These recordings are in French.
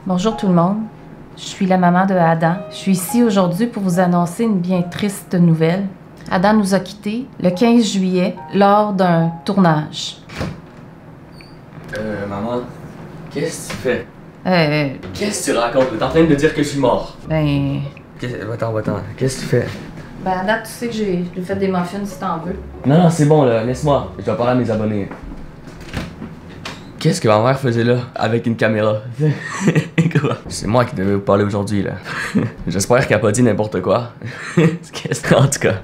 Bonjour tout le monde, je suis la maman de Adam. Je suis ici aujourd'hui pour vous annoncer une bien triste nouvelle. Adam nous a quittés le 15 juillet lors d'un tournage. Maman, qu'est-ce que tu fais? Qu'est-ce que tu racontes? T'es en train de me dire que je suis mort. Attends, qu'est-ce que tu fais? Ben Adam, tu sais que j'ai fait des muffins si t'en veux. Non, c'est bon là, laisse-moi. Je dois parler à mes abonnés. Qu'est-ce que ma mère faisait là, avec une caméra? Quoi? C'est moi qui devais vous parler aujourd'hui là. J'espère qu'elle a pas dit n'importe quoi. En tout cas.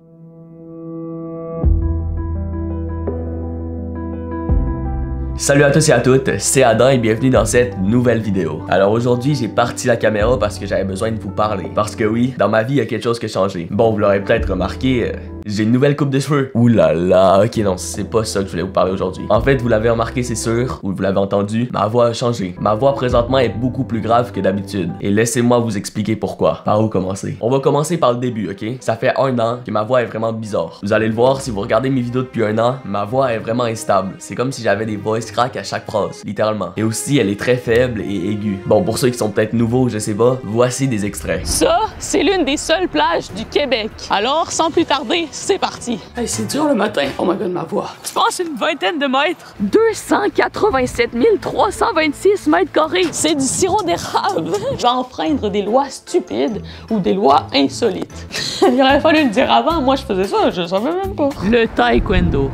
Salut à tous et à toutes, c'est Adam et bienvenue dans cette nouvelle vidéo. Alors aujourd'hui, j'ai parti la caméra parce que j'avais besoin de vous parler. Parce que oui, dans ma vie, il y a quelque chose qui a changé. Bon, vous l'aurez peut-être remarqué, j'ai une nouvelle coupe de cheveux. Ouh là là, ok non, c'est pas ça que je voulais vous parler aujourd'hui. En fait, vous l'avez remarqué, c'est sûr, ou vous l'avez entendu, ma voix a changé. Ma voix présentement est beaucoup plus grave que d'habitude. Et laissez-moi vous expliquer pourquoi. Par où commencer? On va commencer par le début, ok? Ça fait 1 an que ma voix est vraiment bizarre. Vous allez le voir si vous regardez mes vidéos depuis 1 an, ma voix est vraiment instable. C'est comme si j'avais des voice cracks à chaque phrase, littéralement. Et aussi, elle est très faible et aiguë. Bon, pour ceux qui sont peut-être nouveaux, je sais pas, voici des extraits. Ça, c'est l'une des seules plages du Québec. Alors, sans plus tarder, c'est parti. Hey, c'est dur le matin. Oh my god, ma voix. Je pense une vingtaine de mètres. 287 326 mètres carrés. C'est du sirop d'érable. Je vais enfreindre des lois stupides ou des lois insolites. Il aurait fallu le dire avant. Moi, je faisais ça, je savais même pas. Le taekwondo.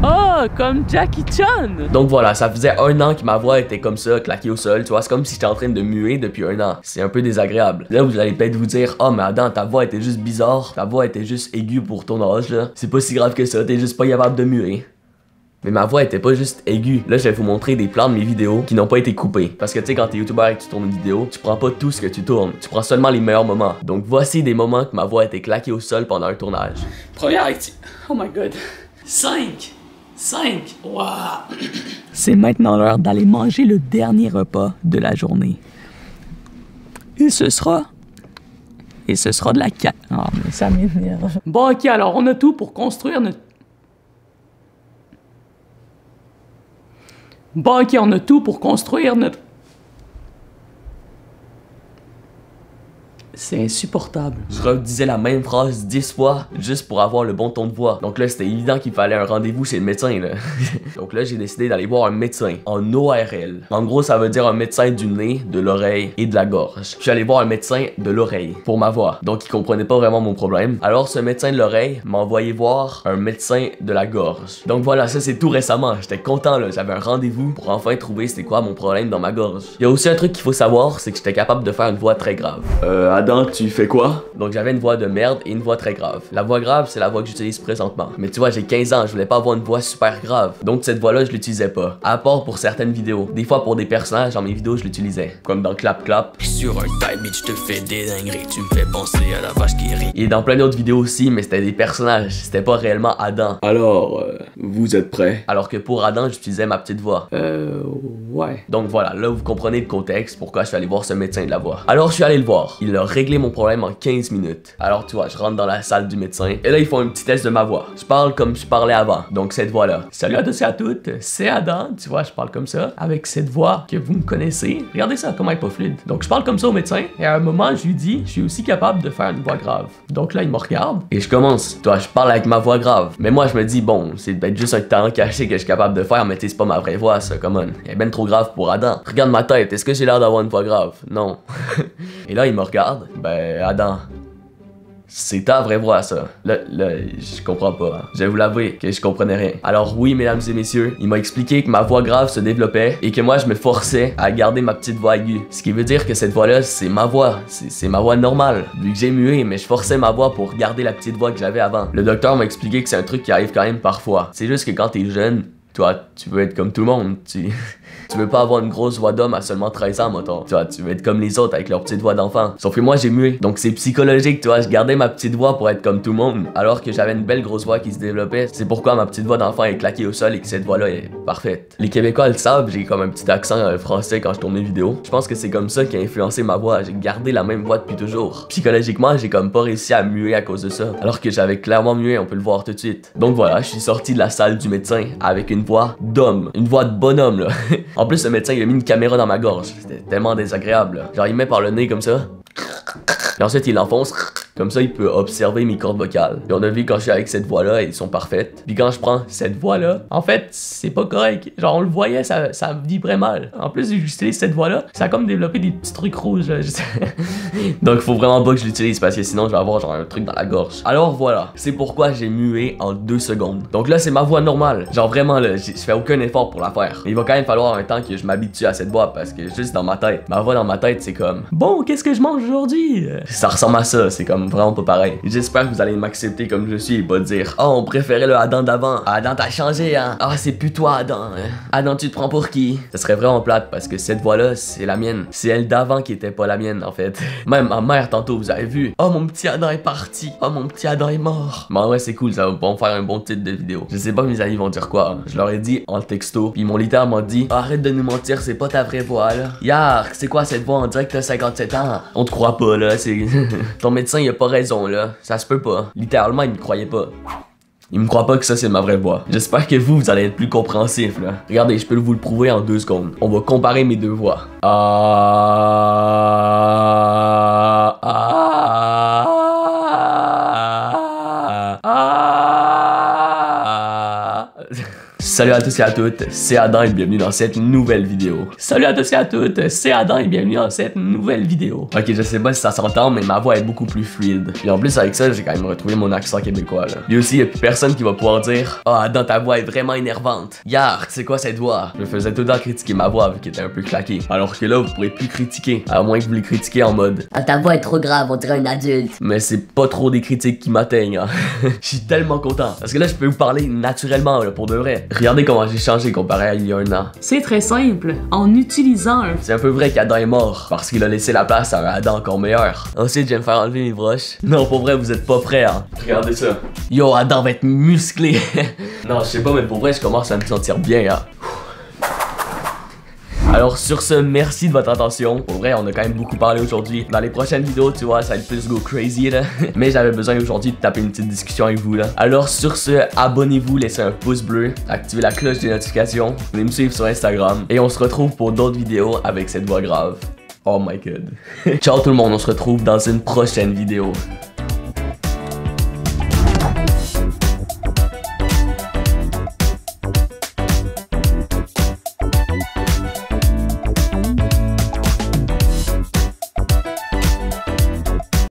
Oh, comme Jackie Chan! Donc voilà, ça faisait 1 an que ma voix était comme ça, claquée au sol, tu vois, c'est comme si j'étais en train de muer depuis 1 an. C'est un peu désagréable. Là, vous allez peut-être vous dire, oh mais Adam, ta voix était juste bizarre, ta voix était juste aiguë pour ton âge, là. C'est pas si grave que ça, t'es juste pas capable de muer. Mais ma voix était pas juste aiguë. Là, je vais vous montrer des plans de mes vidéos qui n'ont pas été coupés. Parce que tu sais, quand t'es youtubeur et que tu tournes une vidéo, tu prends pas tout ce que tu tournes. Tu prends seulement les meilleurs moments. Donc voici des moments que ma voix était claquée au sol pendant un tournage. Première activité. Oh my god. 5. Wow. C'est maintenant l'heure d'aller manger le dernier repas de la journée. Et ce sera de la carte. Ah, mais ça m'énerve. Bon, ok, alors on a tout pour construire notre... Bon, ok, on a tout pour construire notre... C'est insupportable. Je redisais la même phrase 10 fois juste pour avoir le bon ton de voix. Donc là, c'était évident qu'il fallait un rendez-vous chez le médecin, là. Donc là, j'ai décidé d'aller voir un médecin en ORL. En gros, ça veut dire un médecin du nez, de l'oreille et de la gorge. Je suis allé voir un médecin de l'oreille pour ma voix. Donc, il comprenait pas vraiment mon problème. Alors, ce médecin de l'oreille m'a envoyé voir un médecin de la gorge. Donc voilà, ça c'est tout récemment. J'étais content, là. J'avais un rendez-vous pour enfin trouver c'était quoi mon problème dans ma gorge. Il y a aussi un truc qu'il faut savoir, c'est que j'étais capable de faire une voix très grave. Adam, tu fais quoi? Donc j'avais une voix de merde et une voix très grave. La voix grave, c'est la voix que j'utilise présentement. Mais tu vois, j'ai 15 ans, je voulais pas avoir une voix super grave. Donc cette voix-là, je l'utilisais pas. À part pour certaines vidéos. Des fois pour des personnages, dans mes vidéos, je l'utilisais. Comme dans Clap Clap. Sur un time bitch, je te fais des dingueries, tu me fais penser à la vache qui rit. Et dans plein d'autres vidéos aussi, mais c'était des personnages. C'était pas réellement Adam. Alors, vous êtes prêts? Alors que pour Adam, j'utilisais ma petite voix. Ouais. Donc voilà, là vous comprenez le contexte, pourquoi je suis allé voir ce médecin de la voix. Alors je suis allé le voir. Il a réglé mon problème en 15 minutes. Alors tu vois, je rentre dans la salle du médecin et là ils font un petit test de ma voix. Je parle comme je parlais avant, donc cette voix-là. Salut à tous et à toutes, c'est Adam, tu vois, je parle comme ça, avec cette voix que vous me connaissez. Regardez ça, comment elle est pas fluide. Donc je parle comme ça au médecin et à un moment je lui dis, je suis aussi capable de faire une voix grave. Donc là il me regarde et je commence. Tu vois, je parle avec ma voix grave. Mais moi je me dis, bon, c'est peut-être juste un talent caché que je suis capable de faire, mais tu sais, c'est pas ma vraie voix ça, come on. Elle est ben trop grave pour Adam. Regarde ma tête, est-ce que j'ai l'air d'avoir une voix grave? Non. Et là il me regarde, ben Adam, c'est ta vraie voix, ça. Là, je comprends pas. Hein. Je vais vous l'avouer que je comprenais rien. Alors oui, mesdames et messieurs, il m'a expliqué que ma voix grave se développait et que moi, je me forçais à garder ma petite voix aiguë. Ce qui veut dire que cette voix-là, c'est ma voix. C'est ma voix normale. Vu que j'ai mué, mais je forçais ma voix pour garder la petite voix que j'avais avant. Le docteur m'a expliqué que c'est un truc qui arrive quand même parfois. C'est juste que quand t'es jeune, toi, tu veux être comme tout le monde. Tu veux pas avoir une grosse voix d'homme à seulement 13 ans, mettons. Tu vois, tu veux être comme les autres avec leur petite voix d'enfant. Sauf que moi, j'ai mué. Donc c'est psychologique, tu vois. Je gardais ma petite voix pour être comme tout le monde. Alors que j'avais une belle grosse voix qui se développait. C'est pourquoi ma petite voix d'enfant est claquée au sol et que cette voix-là est parfaite. Les Québécois le savent, j'ai comme un petit accent français quand je tourne mes vidéos. Je pense que c'est comme ça qui a influencé ma voix. J'ai gardé la même voix depuis toujours. Psychologiquement, j'ai comme pas réussi à muer à cause de ça. Alors que j'avais clairement mué, on peut le voir tout de suite. Donc voilà, je suis sorti de la salle du médecin avec une voix d'homme. Une voix de bonhomme, là. En plus, le médecin, il a mis une caméra dans ma gorge. C'était tellement désagréable, là. Genre, il met par le nez comme ça. Et ensuite, il l'enfonce. Comme ça, il peut observer mes cordes vocales. Et on a vu quand je suis avec cette voix-là, elles sont parfaites. Puis quand je prends cette voix-là, en fait, c'est pas correct. Genre, on le voyait, ça vibrait mal. En plus, j'utilise cette voix-là, ça a comme développé des petits trucs rouges. Là, donc, faut vraiment pas que je l'utilise parce que sinon, je vais avoir genre un truc dans la gorge. Alors voilà, c'est pourquoi j'ai mué en 2 secondes. Donc là, c'est ma voix normale. Genre vraiment, là, je fais aucun effort pour la faire. Mais il va quand même falloir un temps que je m'habitue à cette voix parce que juste dans ma tête, ma voix dans ma tête, c'est comme bon, qu'est-ce que je mange aujourd'hui? Ça ressemble à ça, c'est comme vraiment pas pareil. J'espère que vous allez m'accepter comme je suis et pas dire oh, on préférait le Adam d'avant. Adam, t'as changé, hein? Ah, c'est plus toi, Adam. Hein? Adam, tu te prends pour qui? Ça serait vraiment plate parce que cette voix-là, c'est la mienne. C'est elle d'avant qui était pas la mienne, en fait. Même ma mère, tantôt, vous avez vu. Oh, mon petit Adam est parti. Oh, mon petit Adam est mort. Bon, ouais, c'est cool, ça va me faire un bon titre de vidéo. Je sais pas mes amis vont dire quoi. Hein. Je leur ai dit en texto. Puis ils m'ont littéralement dit oh, arrête de nous mentir, c'est pas ta vraie voix, là. Yark, c'est quoi cette voix? On dirait que t'as 57 ans. On te croit pas, là. C'est. Ton médecin, il a pas raison, là. Ça se peut pas. Littéralement, il me croyait pas. Il me croit pas que ça c'est ma vraie voix. J'espère que vous allez être plus compréhensif là. Regardez, je peux vous le prouver en 2 secondes. On va comparer mes 2 voix. Salut à tous et à toutes, c'est Adam et bienvenue dans cette nouvelle vidéo. Salut à tous et à toutes, c'est Adam et bienvenue dans cette nouvelle vidéo. Ok, je sais pas si ça s'entend, mais ma voix est beaucoup plus fluide. Puis en plus avec ça, j'ai quand même retrouvé mon accent québécois là. Et aussi, il y a plus personne qui va pouvoir dire oh, Adam, ta voix est vraiment énervante. Yark, c'est quoi cette voix? Je faisais tout le temps critiquer ma voix vu qu'elle était un peu claquée. Alors que là, vous pourrez plus critiquer, à moins que vous les critiquiez en mode ah, ta voix est trop grave, on dirait un adulte. Mais c'est pas trop des critiques qui m'atteignent. Hein. Je suis tellement content. Parce que là, je peux vous parler naturellement là, pour de vrai. Regardez comment j'ai changé comparé à il y a 1 an. C'est très simple, en utilisant un... C'est un peu vrai qu'Adam est mort, parce qu'il a laissé la place à un Adam encore meilleur. Ensuite, je vais me faire enlever mes broches. Non, pour vrai, vous êtes pas prêts, hein. Regardez ça. Yo, Adam va être musclé. Non, je sais pas, mais pour vrai, je commence à me sentir bien, hein. Alors sur ce, merci de votre attention. Pour vrai, on a quand même beaucoup parlé aujourd'hui. Dans les prochaines vidéos, tu vois, ça va être plus go crazy là. Mais j'avais besoin aujourd'hui de taper une petite discussion avec vous là. Alors sur ce, abonnez-vous, laissez un pouce bleu, activez la cloche des notifications, venez me suivre sur Instagram. Et on se retrouve pour d'autres vidéos avec cette voix grave. Oh my god. Ciao tout le monde, on se retrouve dans une prochaine vidéo.